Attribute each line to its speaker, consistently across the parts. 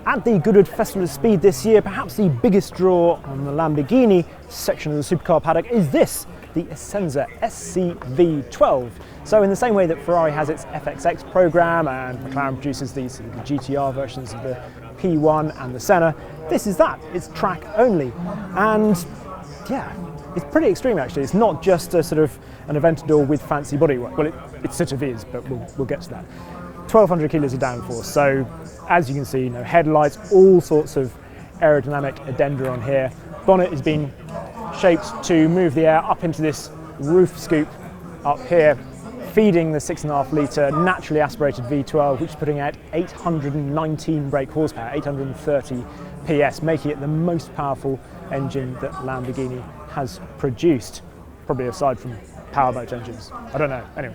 Speaker 1: At the Goodwood Festival of Speed this year, perhaps the biggest draw on the Lamborghini section of the supercar paddock is this, the Essenza SCV12. So in the same way that Ferrari has its FXX program and McLaren produces these the GTR versions of the P1 and the Senna, this is that. It's track only. And yeah, it's pretty extreme actually. It's not just a sort of an Aventador with fancy bodywork. Well, it sort of is, but we'll get to that. 1,200 kilos of downforce. So as you can see, headlights, all sorts of aerodynamic addenda on here. Bonnet is being shaped to move the air up into this roof scoop up here, feeding the 6.5 litre naturally aspirated V12, which is putting out 819 brake horsepower, 830 PS, making it the most powerful engine that Lamborghini has produced, probably aside from powerboat engines. I don't know. Anyway.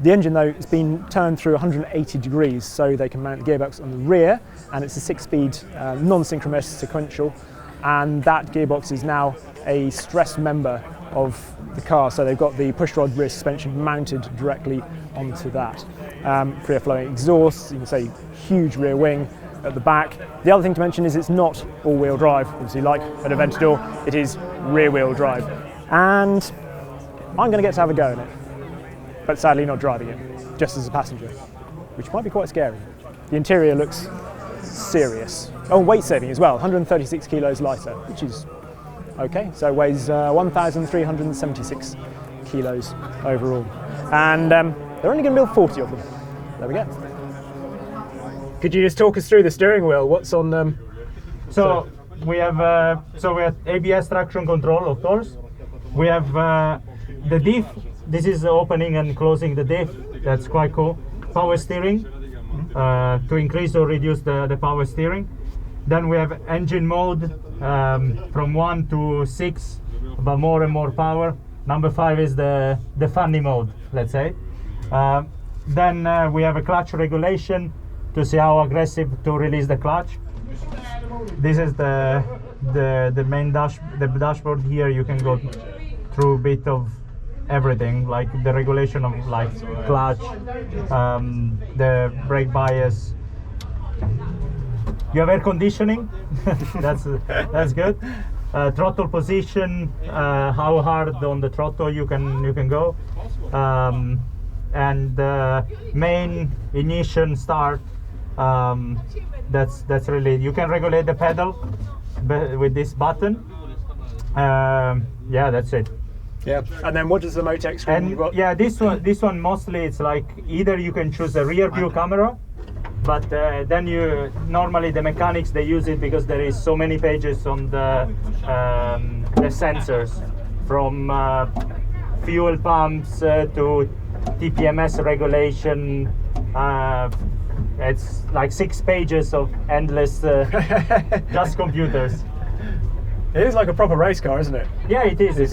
Speaker 1: The engine though has been turned through 180 degrees so they can mount the gearbox on the rear, and it's a 6-speed non-synchronous sequential, and that gearbox is now a stressed member of the car, so they've got the pushrod rear suspension mounted directly onto that. Free flowing exhaust, you can say huge rear wing at the back. The other thing to mention is it's not all-wheel drive, obviously like an Aventador, it is rear-wheel drive. And I'm going to get to have a go in it, but sadly not driving it, just as a passenger, which might be quite scary. The interior looks serious. Oh, weight saving as well, 136 kilos lighter, which is okay. So it weighs 1,376 kilos overall. And they're only going to build 40 of them. There we go. Could you just talk us through the steering wheel? What's on them?
Speaker 2: So we have ABS traction control, of course. We have the diff. This is opening and closing the diff. That's quite cool. Power steering to increase or reduce the power steering. Then we have engine mode from 1 to 6, but more and more power. Number 5 is the funny mode, let's say. Then we have a clutch regulation to see how aggressive to release the clutch. This is the main the dashboard here. You can go through a bit of everything, like the regulation of like clutch, the brake bias. You have air conditioning. that's good. Throttle position, how hard on the throttle you can go, and main ignition start. That's really, you can regulate the pedal with this button. Yeah, that's it.
Speaker 1: Yeah, and then what does the Motec screen you've got?
Speaker 2: Yeah, this one mostly it's like either you can choose a rear view camera, but then normally the mechanics they use it because there is so many pages on the sensors, from fuel pumps to TPMS regulation. It's like 6 pages of endless just computers.
Speaker 1: It is like a proper race car, isn't it?
Speaker 2: Yeah, it is.